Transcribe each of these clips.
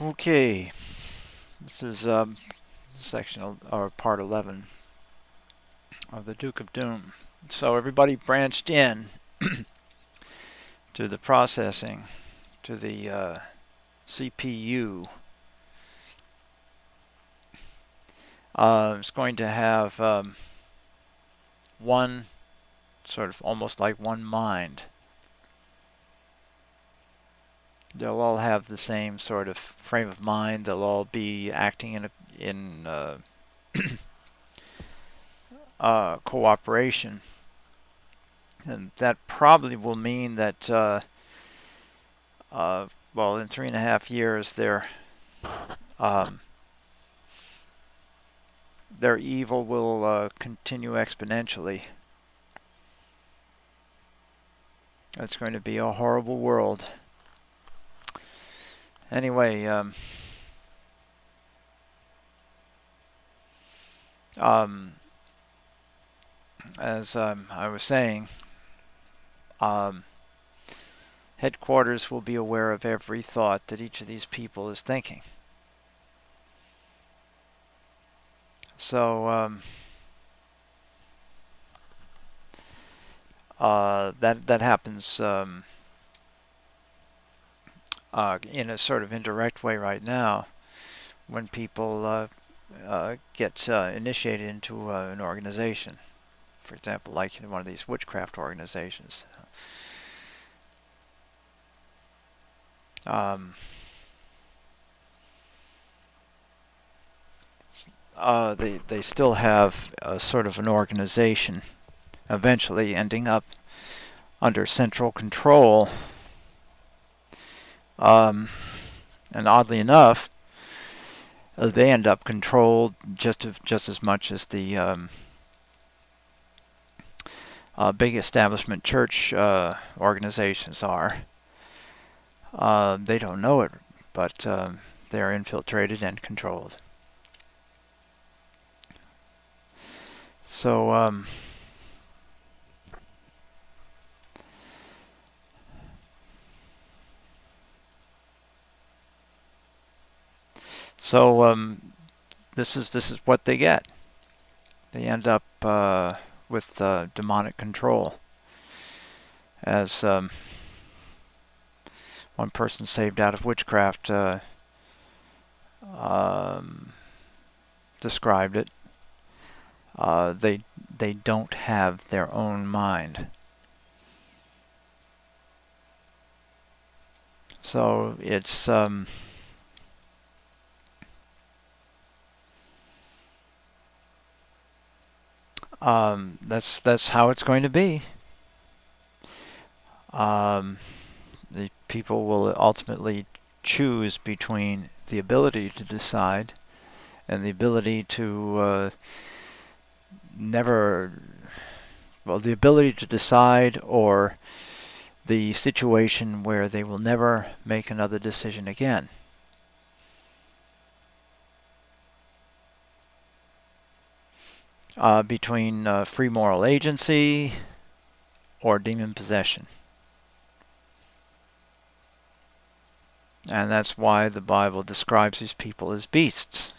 Okay, this is section or part 11 of the Duke of Doom. So everybody branched in to the processing, to the CPU. It's going to have one sort of almost like one mind. They'll all have the same sort of frame of mind. They'll all be acting in cooperation, and that probably will mean that well, in 3.5 years, um, their evil will continue exponentially. It's going to be a horrible world. Anyway, as I was saying, headquarters will be aware of every thought that each of these people is thinking. So that happens in a sort of indirect way right now when people get initiated into an organization. For example, like in one of these witchcraft organizations. They still have a sort of an organization, eventually ending up under central control. And oddly enough, they end up controlled just as much as the big establishment church organizations are. They don't know it, but they're infiltrated and controlled. So this is what they get. They end up with demonic control. As one person saved out of witchcraft described it, they don't have their own mind. So it's that's how it's going to be. The people will ultimately choose between the ability to decide and the ability to the ability to decide, or the situation where they will never make another decision again. Between free moral agency or demon possession. And that's why the Bible describes these people as beasts.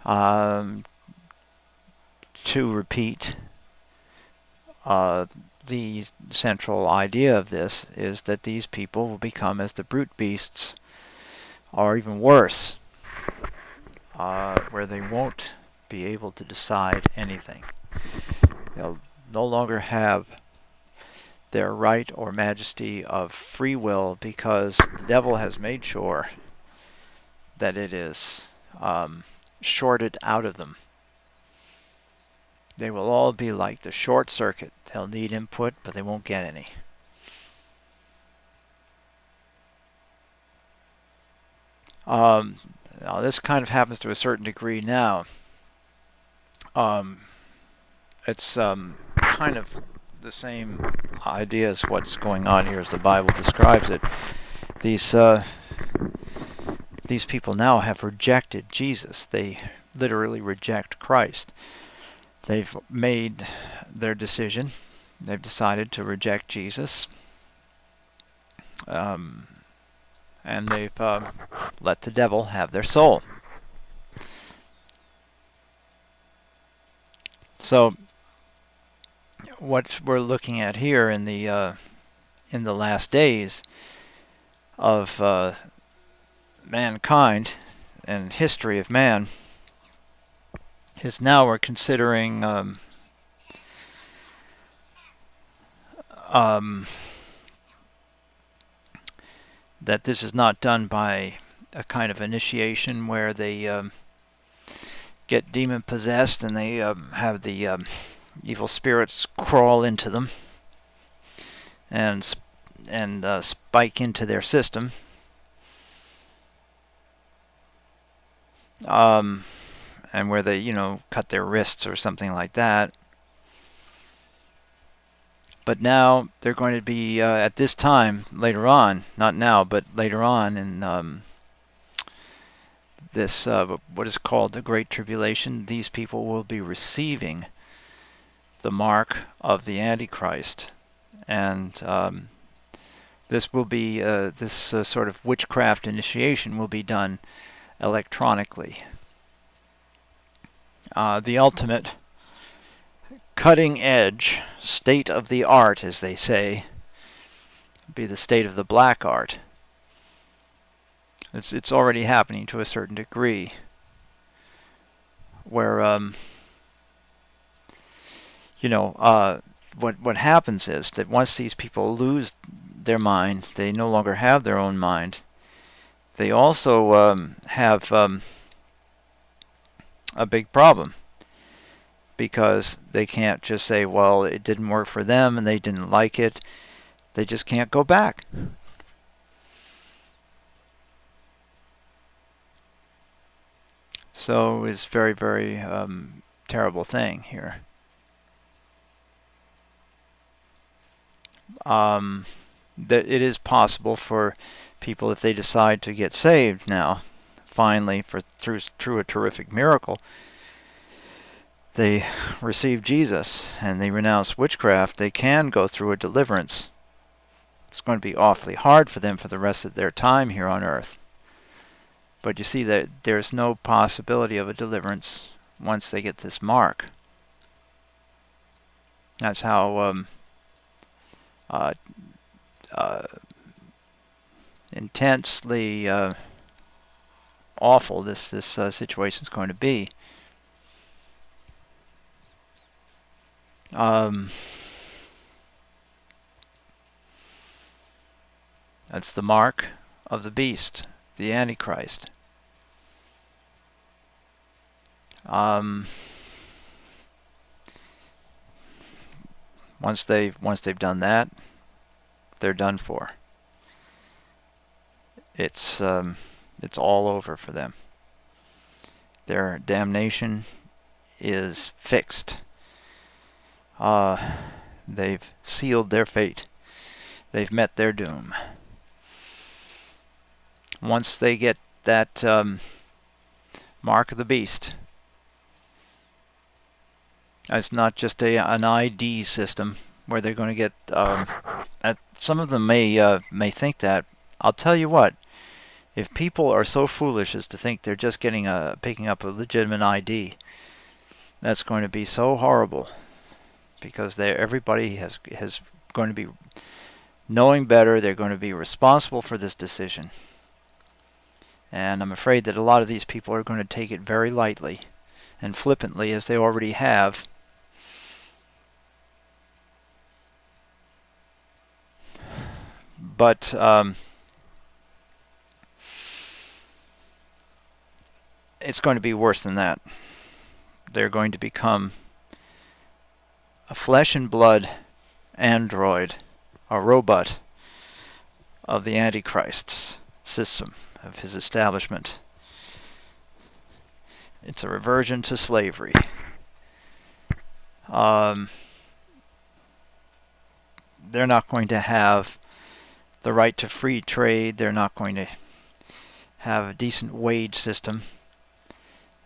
To repeat, the central idea of this is that these people will become as the brute beasts, or even worse, where they won't be able to decide anything. They'll no longer have their right or majesty of free will, because the devil has made sure that it is shorted out of them. They will all be like the short circuit. They'll need input, but they won't get any. Now this kind of happens to a certain degree now. It's kind of the same idea as what's going on here as the Bible describes it. These people now have rejected Jesus. They literally reject Christ. They've made their decision. They've decided to reject Jesus. and they've let the devil have their soul. So what we're looking at here in the last days of mankind and history of man is now we're considering that this is not done by a kind of initiation where they get demon possessed and they have the evil spirits crawl into them and spike into their system. And where they, cut their wrists or something like that. But now they're going to be, at this time, later on, not now, but later on in this, what is called the Great Tribulation, these people will be receiving the mark of the Antichrist. And this will be, this sort of witchcraft initiation will be done electronically. The ultimate cutting edge, state of the art, as they say, be the state of the black art. It's already happening to a certain degree, where what happens is that once these people lose their mind, they no longer have their own mind. They also have a big problem, because they can't just say, well, it didn't work for them and they didn't like it. They just can't go back. So it's very, very terrible thing here. That it is possible for people, if they decide to get saved now, finally, through a terrific miracle, they receive Jesus and they renounce witchcraft, they can go through a deliverance. It's going to be awfully hard for them for the rest of their time here on earth. But you see that there's no possibility of a deliverance once they get this mark. That's how intensely awful this situation is going to be. That's the mark of the beast, the Antichrist. Once they've done that, they're done for. It's all over for them. Their damnation is fixed. They've sealed their fate. They've met their doom. Once they get that mark of the beast, it's not just an ID system where they're going to get. Some of them may think that. I'll tell you what. If people are so foolish as to think they're just picking up a legitimate ID, that's going to be so horrible, because everybody has going to be knowing better. They're going to be responsible for this decision, and I'm afraid that a lot of these people are going to take it very lightly and flippantly, as they already have. But it's going to be worse than that. They're going to become a flesh and blood android, a robot of the Antichrist's system, of his establishment. It's a reversion to slavery. They're not going to have the right to free trade. They're not going to have a decent wage system.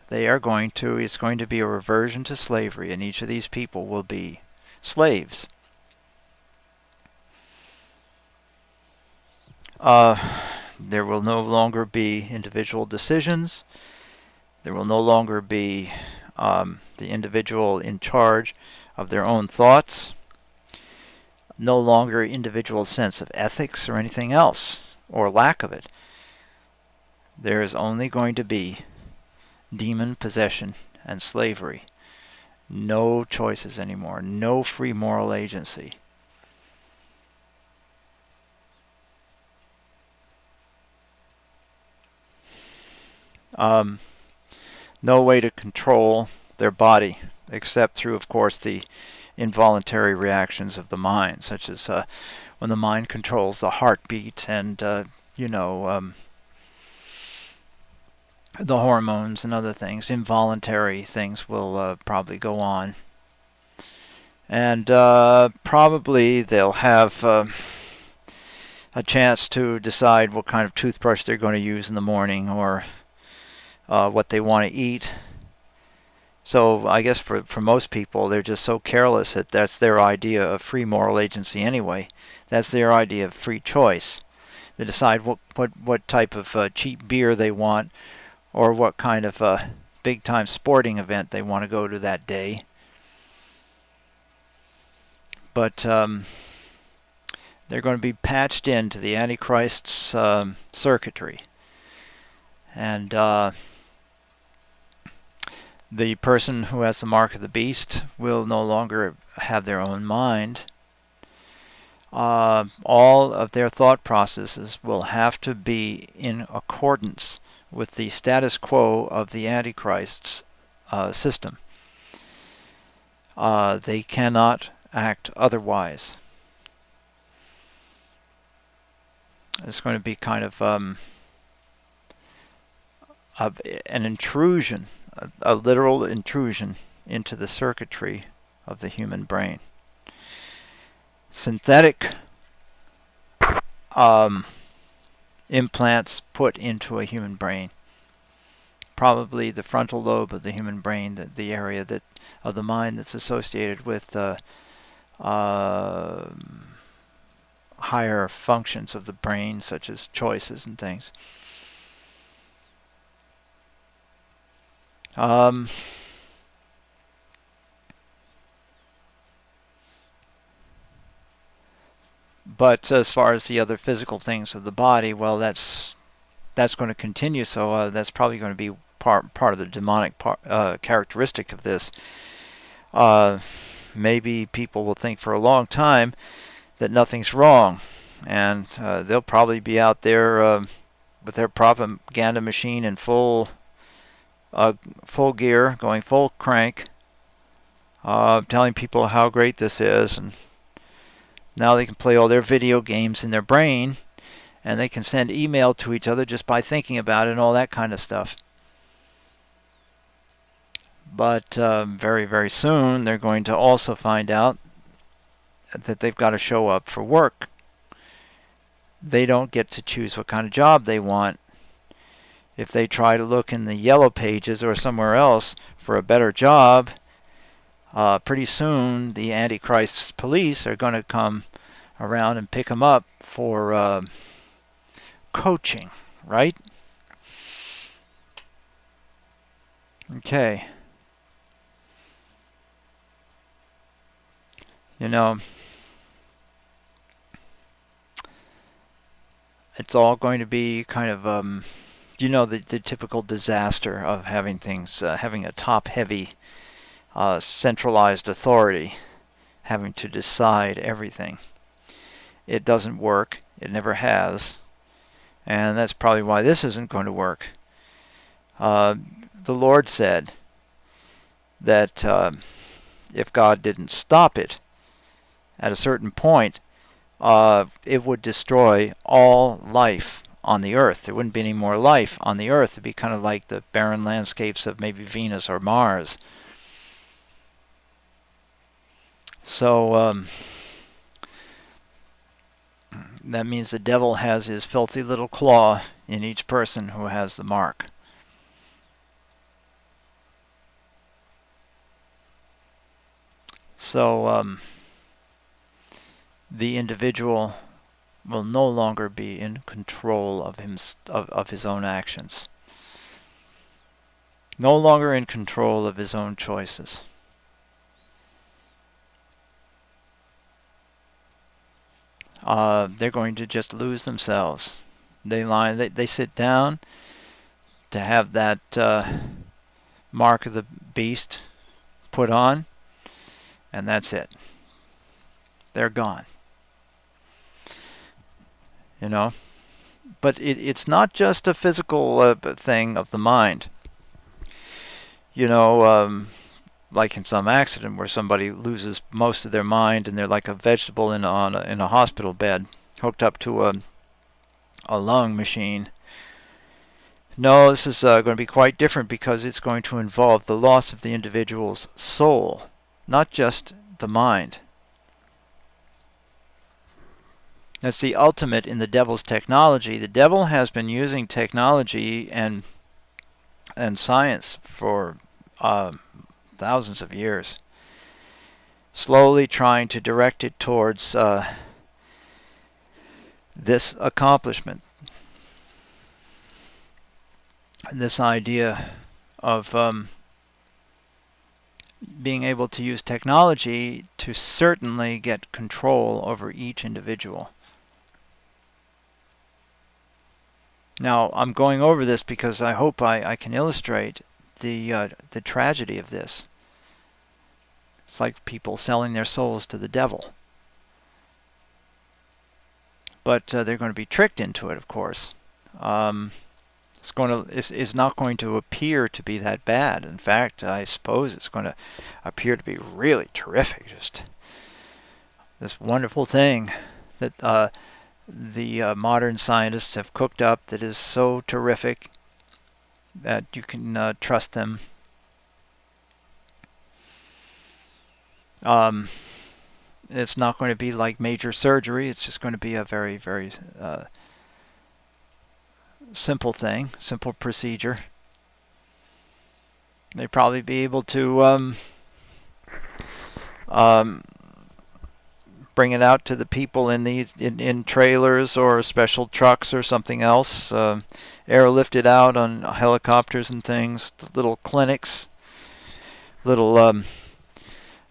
It's going to be a reversion to slavery, and each of these people will be slaves. There will no longer be individual decisions. There will no longer be the individual in charge of their own thoughts. No longer individual sense of ethics or anything else, or lack of it. There is only going to be demon possession and slavery. No choices anymore. No free moral agency. No way to control their body except through, of course, the involuntary reactions of the mind, such as when the mind controls the heartbeat and, the hormones and other things. Involuntary things will probably go on. And probably they'll have a chance to decide what kind of toothbrush they're going to use in the morning, or what they want to eat. So I guess for most people, they're just so careless that that's their idea of free moral agency anyway. That's their idea of free choice. They decide what type of cheap beer they want, or what kind of big-time sporting event they want to go to that day. But they're going to be patched into the Antichrist's circuitry. And the person who has the mark of the beast will no longer have their own mind. All of their thought processes will have to be in accordance with the status quo of the Antichrist's system. They cannot act otherwise. It's going to be kind of an intrusion, a literal intrusion into the circuitry of the human brain. Synthetic implants put into a human brain. Probably the frontal lobe of the human brain, the area of the mind that's associated with higher functions of the brain, such as choices and things. But as far as the other physical things of the body, well, that's going to continue. So that's probably going to be part of the demonic characteristic of this. Maybe people will think for a long time that nothing's wrong, and they'll probably be out there with their propaganda machine in full gear, going full crank, telling people how great this is, and now they can play all their video games in their brain, and they can send email to each other just by thinking about it and all that kind of stuff. But very, very soon they're going to also find out that they've got to show up for work. They don't get to choose what kind of job they want. If they try to look in the yellow pages or somewhere else for a better job, pretty soon the Antichrist's police are going to come around and pick them up for coaching, right? Okay. It's all going to be kind of the typical disaster of having things, having a top-heavy centralized authority having to decide everything. It doesn't work. It never has. And that's probably why this isn't going to work. The Lord said that if God didn't stop it at a certain point, it would destroy all life on the earth. There wouldn't be any more life on the earth. It'd be kind of like the barren landscapes of maybe Venus or Mars. So that means the devil has his filthy little claw in each person who has the mark. So the individual will no longer be in control of his own actions. No longer in control of his own choices. They're going to just lose themselves. They sit down to have that mark of the beast put on, and that's it. They're gone. You know? But it's not just a physical thing of the mind. You know, like in some accident where somebody loses most of their mind and they're like a vegetable in a hospital bed, hooked up to a lung machine. No, this is going to be quite different because it's going to involve the loss of the individual's soul, not just the mind. That's the ultimate in the devil's technology. The devil has been using technology and science for thousands of years, slowly trying to direct it towards this accomplishment. This idea of being able to use technology to certainly get control over each individual. Now, I'm going over this because I hope I can illustrate the tragedy of this. It's like people selling their souls to the devil. But they're going to be tricked into it, of course. It's not going to appear to be that bad. In fact, I suppose it's going to appear to be really terrific. Just this wonderful thing that the modern scientists have cooked up that is so terrific that you can trust them. It's not going to be like major surgery. It's just going to be a very, very simple thing, simple procedure. They'd probably be able to bring it out to the people in trailers or special trucks or something else, airlift it out on helicopters and things, little clinics, little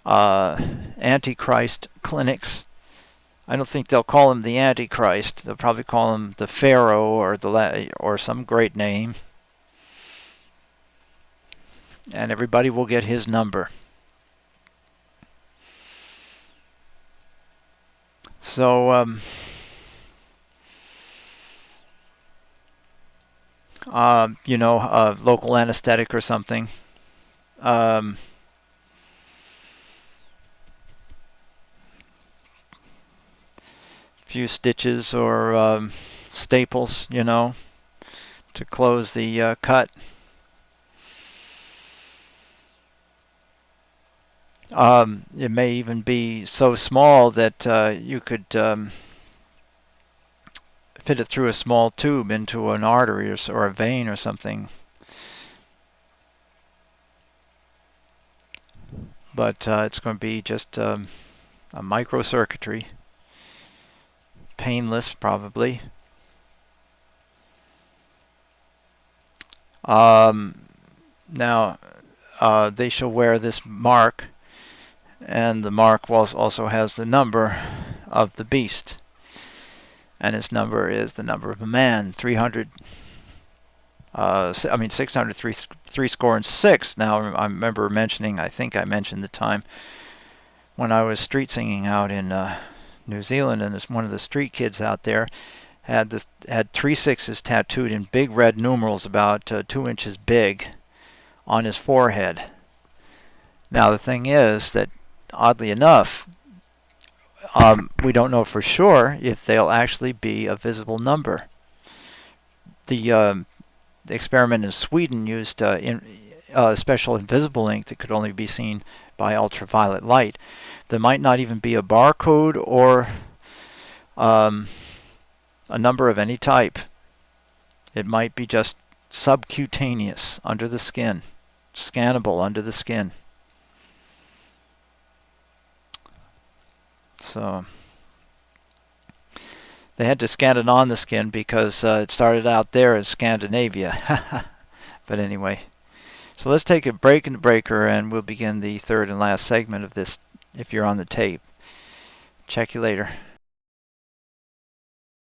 Antichrist clinics. I don't think they'll call him the Antichrist. They'll probably call him the Pharaoh or some great name. And everybody will get his number. So, local anesthetic or something. Few stitches or staples, to close the cut. It may even be so small that you could fit it through a small tube into an artery or a vein or something. But it's going to be just a microcircuitry. Painless, probably. Now, they shall wear this mark, and the mark also has the number of the beast, and its number is the number of a man, 603. Now, I remember mentioning, I think I mentioned the time when I was street singing out in New Zealand, and one of the street kids out there had 3 6s tattooed in big red numerals about 2 inches big on his forehead. Now the thing is that, oddly enough, we don't know for sure if they'll actually be a visible number. The experiment in Sweden used special invisible ink that could only be seen by ultraviolet light. There might not even be a barcode or a number of any type. It might be just subcutaneous, under the skin, scannable under the skin. So They had to scan it on the skin because it started out there as Scandinavia. But anyway, so let's take a break in the breaker and we'll begin the third and last segment of this if you're on the tape. Check you later.